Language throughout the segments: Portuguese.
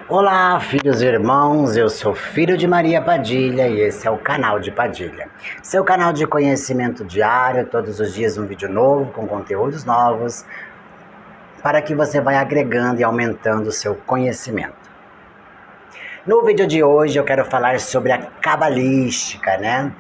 Olá, filhos e irmãos, eu sou filho de Maria Padilha e esse é o canal de Padilha. Seu canal de conhecimento diário, todos os dias um vídeo novo com conteúdos novos, para que você vá agregando e aumentando o seu conhecimento. No vídeo de hoje eu quero falar sobre a cabalística, né?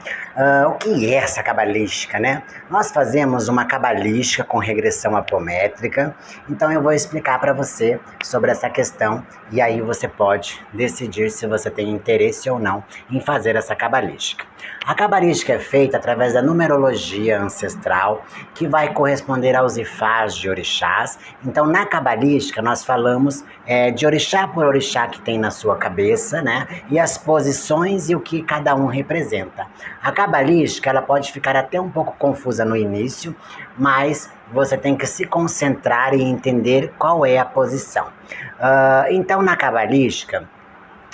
O que é essa cabalística, né? Nós fazemos uma cabalística com regressão apométrica, então eu vou explicar para você sobre essa questão e aí você pode decidir se você tem interesse ou não em fazer essa cabalística. A cabalística é feita através da numerologia ancestral, que vai corresponder aos ifás de orixás. Então, na cabalística, nós falamos de orixá por orixá que tem na sua cabeça, né? E as posições e o que cada um representa. A cabalística, ela pode ficar até um pouco confusa no início, mas você tem que se concentrar e entender qual é a posição. Então, na cabalística,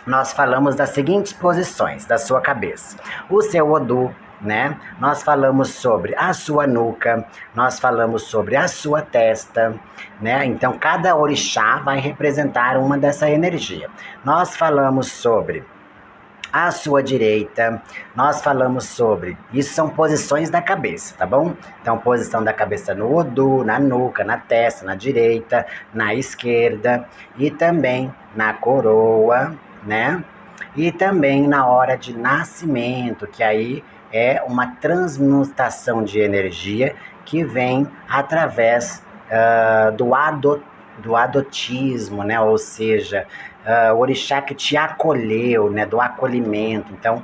nós falamos das seguintes posições da sua cabeça. O seu Odu, né? Nós falamos sobre a sua nuca, nós falamos sobre a sua testa, né? Então, cada orixá vai representar uma dessa energia. Nós falamos sobre a sua direita, nós falamos sobre, isso são posições da cabeça, tá bom? Então, posição da cabeça no Odu, na nuca, na testa, na direita, na esquerda e também na coroa, né? E também na hora de nascimento, que aí é uma transmutação de energia que vem através do adotismo, né? Ou seja, o orixá que te acolheu, né? Do acolhimento. Então,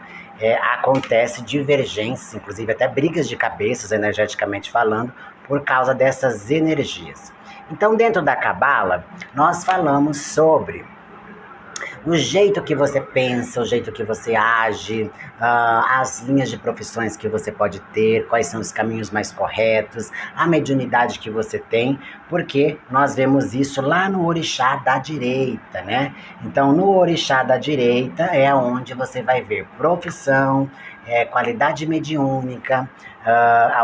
acontece divergências, inclusive até brigas de cabeças, energeticamente falando, por causa dessas energias. Então, dentro da Cabala, nós falamos sobre o jeito que você pensa, o jeito que você age, as linhas de profissões que você pode ter, quais são os caminhos mais corretos, a mediunidade que você tem, porque nós vemos isso lá no orixá da direita, né? Então, no orixá da direita é onde você vai ver profissão, qualidade mediúnica,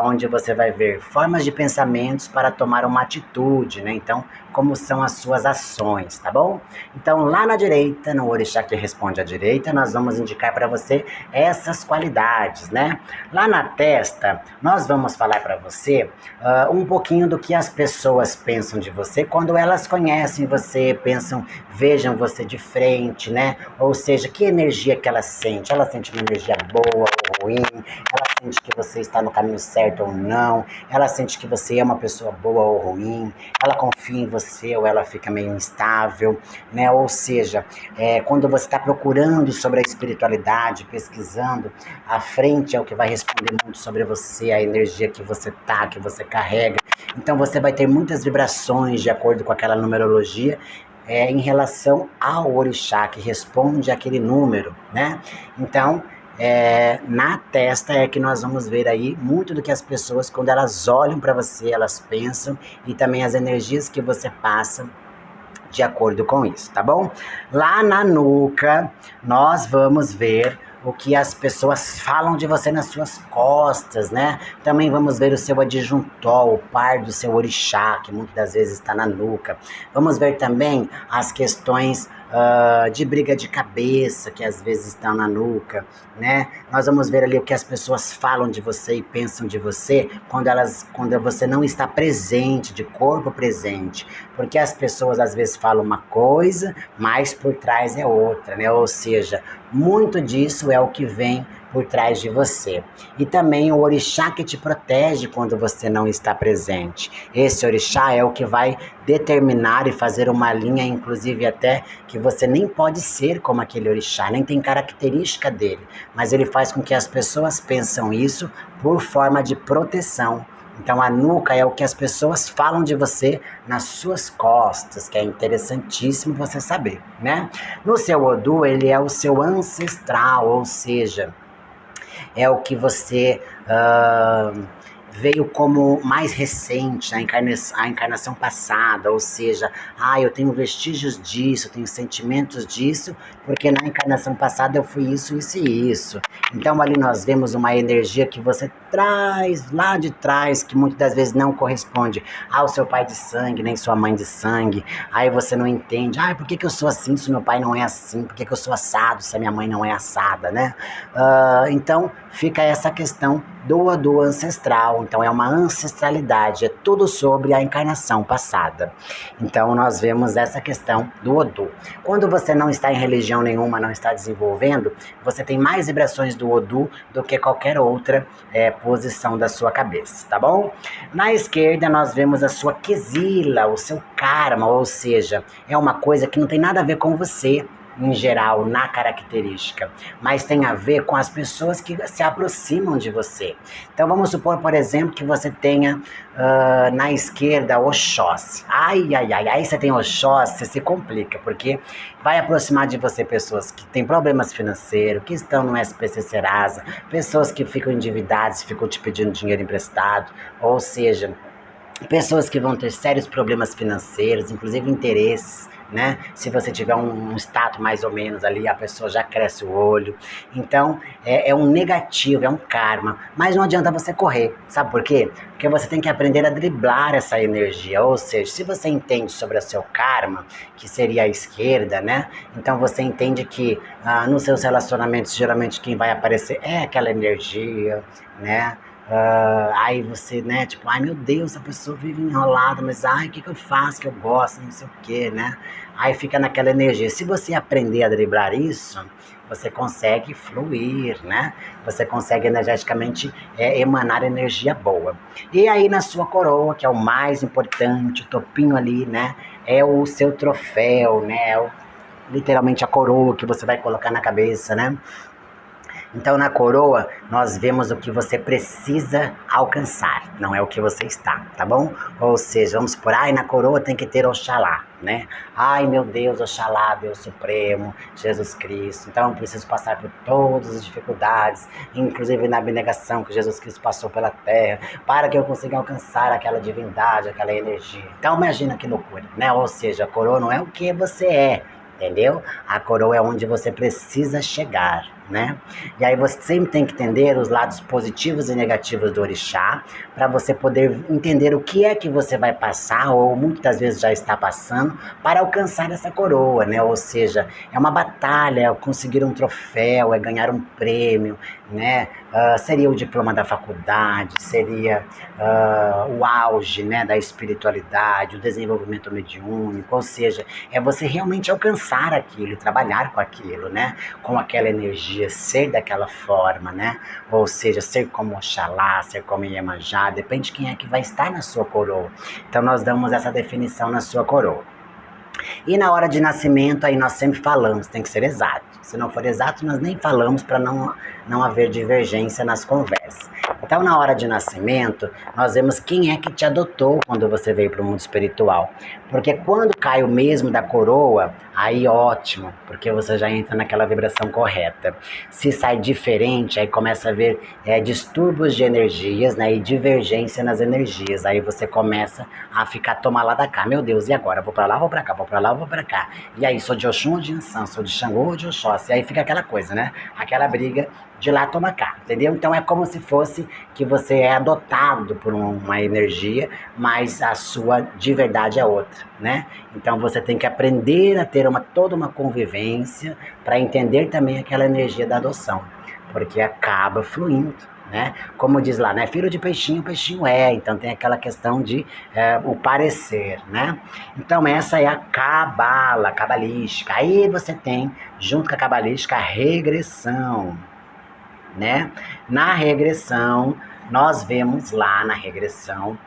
onde você vai ver formas de pensamentos para tomar uma atitude, né? Então, como são as suas ações, tá bom? Então, lá na direita, no orixá que responde à direita, nós vamos indicar para você essas qualidades, né? Lá na testa, nós vamos falar para você um pouquinho do que as pessoas pensam de você quando elas conhecem você, pensam, vejam você de frente, né? Ou seja, que energia que ela sente? Ela sente uma energia boa ou ruim? Ela sente que você está no caminho certo ou não? Ela sente que você é uma pessoa boa ou ruim? Ela confia em você ou ela fica meio instável, né? Ou seja, quando você está procurando sobre a espiritualidade, pesquisando, a frente é o que vai responder muito sobre você, a energia que você tá, que você carrega. Então você vai ter muitas vibrações de acordo com aquela numerologia, em relação ao orixá que responde àquele número, né? Então, na testa é que nós vamos ver aí muito do que as pessoas, quando elas olham para você, elas pensam, e também as energias que você passa de acordo com isso, tá bom? Lá na nuca, nós vamos ver o que as pessoas falam de você nas suas costas, né? Também vamos ver o seu adjuntol, o par do seu orixá, que muitas das vezes está na nuca. Vamos ver também as questões de briga de cabeça, que às vezes estão na nuca, né? Nós vamos ver ali o que as pessoas falam de você e pensam de você quando você não está presente, de corpo presente, porque as pessoas às vezes falam uma coisa, mas por trás é outra, né? Ou seja, muito disso é o que vem por trás de você. E também o orixá que te protege quando você não está presente. Esse orixá é o que vai determinar e fazer uma linha, inclusive até que você nem pode ser como aquele orixá, nem tem característica dele, mas ele faz com que as pessoas pensam isso por forma de proteção. Então a nuca é o que as pessoas falam de você nas suas costas, que é interessantíssimo você saber, né? No seu Odu, ele é o seu ancestral, ou seja, é o que você veio como mais recente, a encarnação passada, ou seja, eu tenho vestígios disso, eu tenho sentimentos disso, porque na encarnação passada eu fui isso, isso e isso. Então ali nós vemos uma energia que você traz lá de trás, que muitas das vezes não corresponde ao seu pai de sangue, nem sua mãe de sangue. Aí você não entende, por que eu sou assim se meu pai não é assim? Por que eu sou assado se a minha mãe não é assada, né? Então fica essa questão do ancestral. Então é uma ancestralidade, é tudo sobre a encarnação passada. Então nós vemos essa questão do Odu. Quando você não está em religião nenhuma, não está desenvolvendo, você tem mais vibrações do Odu do que qualquer outra posição da sua cabeça, tá bom? Na esquerda nós vemos a sua quesila, o seu karma, ou seja, é uma coisa que não tem nada a ver com você, em geral, na característica, mas tem a ver com as pessoas que se aproximam de você. Então vamos supor, por exemplo, que você tenha na esquerda Oxóssi. Aí você tem Oxóssi, se complica, porque vai aproximar de você pessoas que têm problemas financeiros, que estão no SPC Serasa, pessoas que ficam endividadas, ficam te pedindo dinheiro emprestado, ou seja, pessoas que vão ter sérios problemas financeiros, inclusive interesses, né? Se você tiver um status mais ou menos ali, a pessoa já cresce o olho. Então, é um negativo, é um karma. Mas não adianta você correr. Sabe por quê? Porque você tem que aprender a driblar essa energia. Ou seja, se você entende sobre o seu karma, que seria a esquerda, né? Então você entende que nos seus relacionamentos, geralmente quem vai aparecer é aquela energia, né? Aí você, né, tipo, meu Deus, a pessoa vive enrolada, mas o que eu faço que eu gosto, não sei o que, né? Aí fica naquela energia. Se você aprender a driblar isso, você consegue fluir, né? Você consegue energeticamente emanar energia boa. E aí na sua coroa, que é o mais importante, o topinho ali, né? É o seu troféu, né? Literalmente a coroa que você vai colocar na cabeça, né? Então, na coroa, nós vemos o que você precisa alcançar, não é o que você está, tá bom? Ou seja, vamos supor, na coroa tem que ter Oxalá, né? Meu Deus, Oxalá, Deus Supremo, Jesus Cristo. Então, eu preciso passar por todas as dificuldades, inclusive na abnegação que Jesus Cristo passou pela terra, para que eu consiga alcançar aquela divindade, aquela energia. Então, imagina que loucura, né? Ou seja, a coroa não é o que você é, entendeu? A coroa é onde você precisa chegar, né? E aí você sempre tem que entender os lados positivos e negativos do orixá, para você poder entender o que é que você vai passar, ou muitas vezes já está passando, para alcançar essa coroa, né? Ou seja, é uma batalha, é conseguir um troféu, é ganhar um prêmio, né? Seria o diploma da faculdade, seria o auge, né, da espiritualidade, o desenvolvimento mediúnico, ou seja, é você realmente alcançar aquilo, trabalhar com aquilo, né, com aquela energia, ser daquela forma, né, ou seja, ser como Oxalá, ser como Iemanjá, depende de quem é que vai estar na sua coroa. Então nós damos essa definição na sua coroa. E na hora de nascimento, aí nós sempre falamos, tem que ser exato. Se não for exato, nós nem falamos para não haver divergência nas conversas. Então, na hora de nascimento, nós vemos quem é que te adotou quando você veio para o mundo espiritual. Porque quando cai o mesmo da coroa, aí ótimo, porque você já entra naquela vibração correta. Se sai diferente, aí começa a haver distúrbios de energias, né, e divergência nas energias. Aí você começa a ficar tomar lá da cá. Meu Deus, e agora? Vou para lá, vou para cá, vou para lá, vou para cá. E aí, sou de Oxum ou de Ansan? Sou de Xangô ou de Oxóssi? E aí fica aquela coisa, né? Aquela briga de lá toma cá, entendeu? Então é como se fosse que você é adotado por uma energia, mas a sua de verdade é outra, né? Então você tem que aprender a ter toda uma convivência para entender também aquela energia da adoção, porque acaba fluindo, né? Como diz lá, né? Filho de peixinho, peixinho é. Então tem aquela questão de o parecer, né? Então essa é a cabala, cabalística. Aí você tem, junto com a cabalística, a regressão, né? Na regressão, nós vemos lá na regressão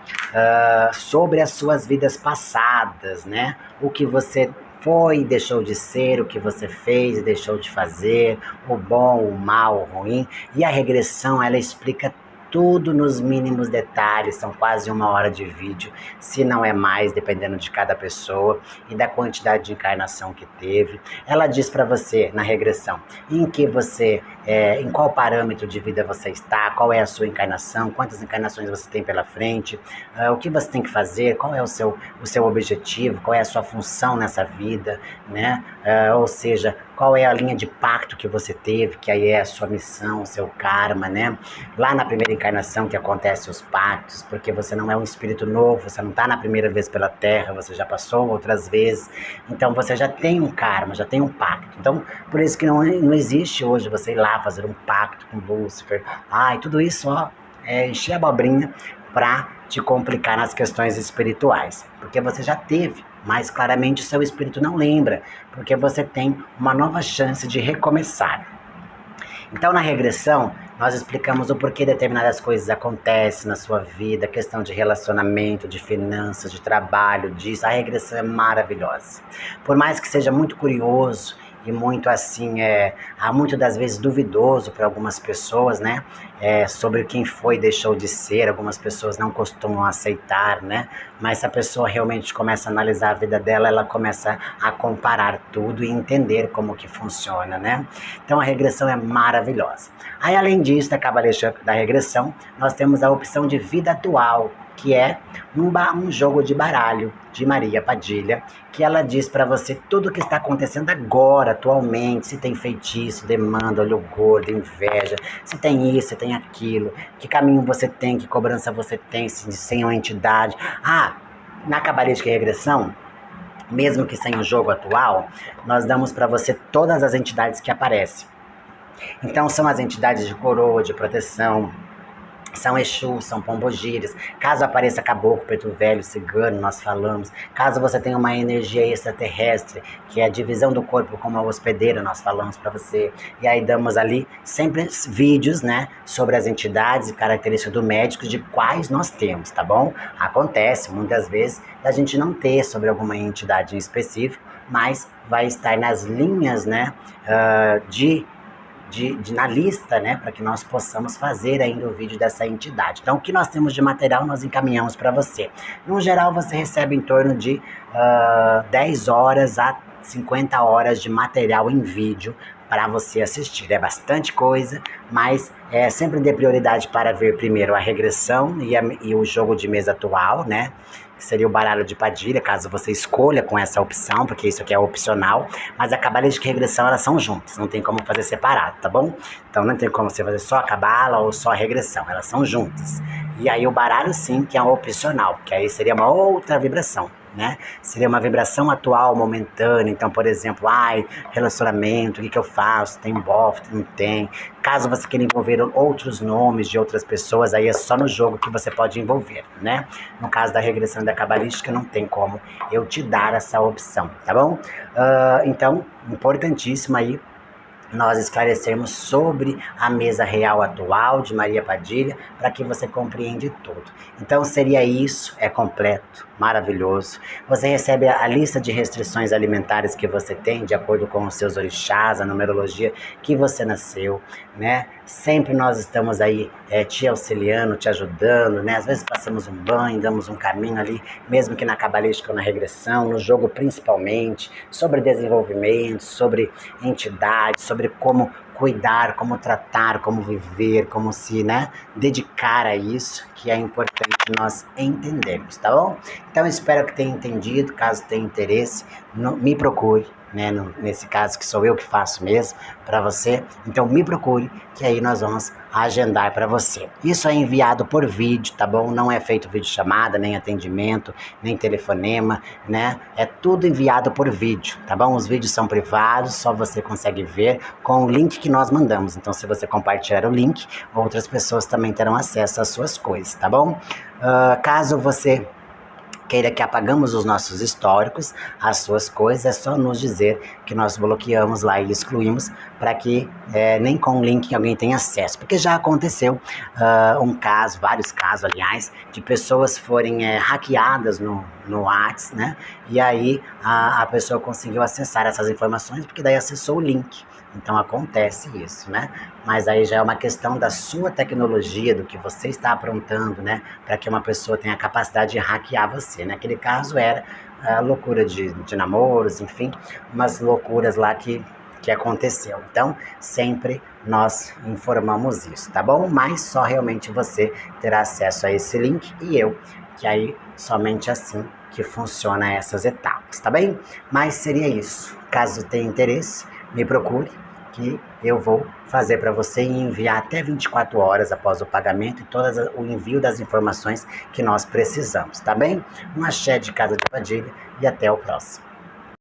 sobre as suas vidas passadas, né? O que você foi e deixou de ser, o que você fez e deixou de fazer, o bom, o mal, o ruim. E a regressão, ela explica tudo nos mínimos detalhes, são quase 1 hora de vídeo, se não é mais, dependendo de cada pessoa e da quantidade de encarnação que teve. Ela diz para você, na regressão, em que você em qual parâmetro de vida você está, qual é a sua encarnação, quantas encarnações você tem pela frente, o que você tem que fazer, qual é o seu objetivo, qual é a sua função nessa vida, né? Ou seja, qual é a linha de pacto que você teve, que aí é a sua missão, o seu karma, né? Lá na primeira encarnação que acontecem os pactos, porque você não é um espírito novo, você não está na primeira vez pela Terra, você já passou outras vezes, então você já tem um karma, já tem um pacto. Então, por isso que não existe hoje você ir lá fazer um pacto com Lúcifer. E tudo isso, é encher a abobrinha para te complicar nas questões espirituais, porque você já teve, mas claramente o seu espírito não lembra, porque você tem uma nova chance de recomeçar. Então, na regressão, nós explicamos o porquê determinadas coisas acontecem na sua vida, questão de relacionamento, de finanças, de trabalho, disso. A regressão é maravilhosa. Por mais que seja muito curioso e muito assim, muitas das vezes duvidoso para algumas pessoas, né? Sobre quem foi e deixou de ser, algumas pessoas não costumam aceitar, né? Mas se a pessoa realmente começa a analisar a vida dela, ela começa a comparar tudo e entender como que funciona, né? Então a regressão é maravilhosa. Aí, além disso, da cabalística da regressão, nós temos a opção de vida atual, que é um jogo de baralho de Maria Padilha, que ela diz para você tudo o que está acontecendo agora, atualmente, se tem feitiço, demanda, olho gordo, inveja, se tem isso, se tem aquilo, que caminho você tem, que cobrança você tem, se sem uma entidade. Na cabalística e regressão, mesmo que sem o jogo atual, nós damos para você todas as entidades que aparecem. Então são as entidades de coroa, de proteção, são Exus, são Pombogires. Caso apareça caboclo, preto velho, cigano, nós falamos. Caso você tenha uma energia extraterrestre, que é a divisão do corpo como a hospedeira, nós falamos para você. E aí damos ali sempre vídeos, né, sobre as entidades e características do médico, de quais nós temos, tá bom? Acontece muitas vezes a gente não ter sobre alguma entidade em específico, mas vai estar nas linhas, né, na lista, né, para que nós possamos fazer ainda o vídeo dessa entidade. Então, o que nós temos de material, nós encaminhamos para você. No geral, você recebe em torno de 10 horas a 50 horas de material em vídeo para você assistir. É bastante coisa, mas sempre dê prioridade para ver primeiro a regressão e o jogo de mesa atual, né? Que seria o baralho de Padilha, caso você escolha com essa opção, porque isso aqui é opcional, mas a cabalística e regressão, elas são juntas, não tem como fazer separado, tá bom? Então não tem como você fazer só a cabala ou só a regressão, elas são juntas. E aí o baralho sim, que é opcional, que aí seria uma outra vibração, né? Seria uma vibração atual, momentânea. Então, por exemplo, relacionamento, o que eu faço? Tem bofe, não tem? Caso você queira envolver outros nomes de outras pessoas, aí é só no jogo que você pode envolver, né? No caso da regressão da cabalística, não tem como eu te dar essa opção, tá bom? Então, importantíssimo aí nós esclarecermos sobre a mesa real atual de Maria Padilha, para que você compreenda tudo. Então seria isso, é completo, maravilhoso. Você recebe a lista de restrições alimentares que você tem, de acordo com os seus orixás, a numerologia que você nasceu, né? Sempre nós estamos aí te auxiliando, te ajudando, né? Às vezes passamos um banho, damos um caminho ali, mesmo que na cabalística ou na regressão, no jogo principalmente, sobre desenvolvimento, sobre entidade, sobre como cuidar, como tratar, como viver, como se, né, dedicar a isso, que é importante nós entendermos, tá bom? Então espero que tenha entendido. Caso tenha interesse, me procure, né, nesse caso que sou eu que faço mesmo para você, então me procure, que aí nós vamos agendar para você. Isso é enviado por vídeo, tá bom? Não é feito vídeo chamada, nem atendimento, nem telefonema, né? É tudo enviado por vídeo, tá bom? Os vídeos são privados, só você consegue ver com o link que nós mandamos. Então, se você compartilhar o link, outras pessoas também terão acesso às suas coisas, tá bom? Caso você queira que apagamos os nossos históricos, as suas coisas, é só nos dizer que nós bloqueamos lá e excluímos, para que nem com o link alguém tenha acesso. Porque já aconteceu vários casos, aliás, de pessoas forem hackeadas no WhatsApp, né? E aí a pessoa conseguiu acessar essas informações, porque daí acessou o link. Então acontece isso, né? Mas aí já é uma questão da sua tecnologia, do que você está aprontando, né? Para que uma pessoa tenha a capacidade de hackear você. Naquele caso era loucura de namoros, enfim, umas loucuras lá que que aconteceu. Então, sempre nós informamos isso, tá bom? Mas só realmente você terá acesso a esse link e eu, que aí somente assim que funciona essas etapas, tá bem? Mas seria isso. Caso tenha interesse, me procure que eu vou fazer para você e enviar até 24 horas após o pagamento e todo o envio das informações que nós precisamos, tá bem? Um axé de Casa de Padilha e até o próximo.